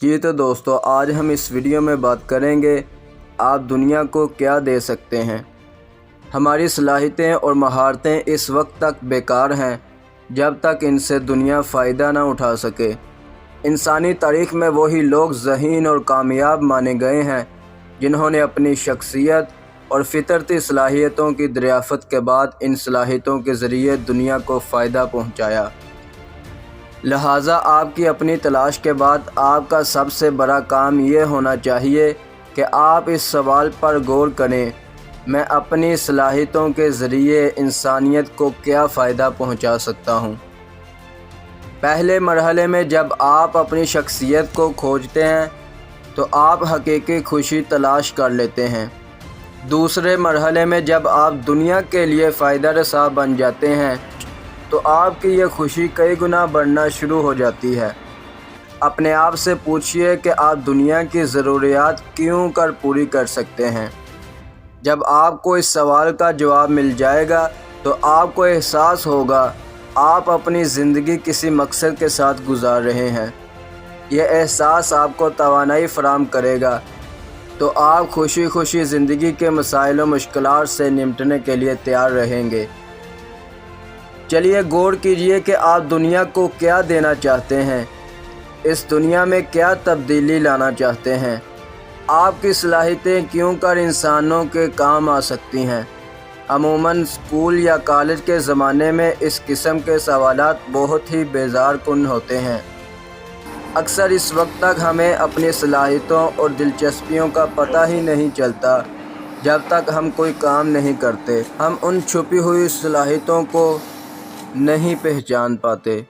جی تو دوستو، آج ہم اس ویڈیو میں بات کریں گے آپ دنیا کو کیا دے سکتے ہیں۔ ہماری صلاحیتیں اور مہارتیں اس وقت تک بیکار ہیں جب تک ان سے دنیا فائدہ نہ اٹھا سکے۔ انسانی تاریخ میں وہی لوگ ذہین اور کامیاب مانے گئے ہیں جنہوں نے اپنی شخصیت اور فطرتی صلاحیتوں کی دریافت کے بعد ان صلاحیتوں کے ذریعے دنیا کو فائدہ پہنچایا۔ لہٰذا آپ کی اپنی تلاش کے بعد آپ کا سب سے بڑا کام یہ ہونا چاہیے کہ آپ اس سوال پر غور کریں، میں اپنی صلاحیتوں کے ذریعے انسانیت کو کیا فائدہ پہنچا سکتا ہوں۔ پہلے مرحلے میں جب آپ اپنی شخصیت کو کھوجتے ہیں تو آپ حقیقی خوشی تلاش کر لیتے ہیں۔ دوسرے مرحلے میں جب آپ دنیا کے لیے فائدہ رساں بن جاتے ہیں تو آپ کی یہ خوشی کئی گنا بڑھنا شروع ہو جاتی ہے۔ اپنے آپ سے پوچھئے کہ آپ دنیا کی ضروریات کیوں کر پوری کر سکتے ہیں۔ جب آپ کو اس سوال کا جواب مل جائے گا تو آپ کو احساس ہوگا آپ اپنی زندگی کسی مقصد کے ساتھ گزار رہے ہیں۔ یہ احساس آپ کو توانائی فراہم کرے گا تو آپ خوشی خوشی زندگی کے مسائل و مشکلات سے نمٹنے کے لیے تیار رہیں گے۔ چلیے غور کیجئے کہ آپ دنیا کو کیا دینا چاہتے ہیں، اس دنیا میں کیا تبدیلی لانا چاہتے ہیں، آپ کی صلاحیتیں کیوں کر انسانوں کے کام آ سکتی ہیں۔ عموماً اسکول یا کالج کے زمانے میں اس قسم کے سوالات بہت ہی بیزار کن ہوتے ہیں۔ اکثر اس وقت تک ہمیں اپنی صلاحیتوں اور دلچسپیوں کا پتہ ہی نہیں چلتا جب تک ہم کوئی کام نہیں کرتے۔ ہم ان چھپی ہوئی صلاحیتوں کو نہیں پہچان پاتے۔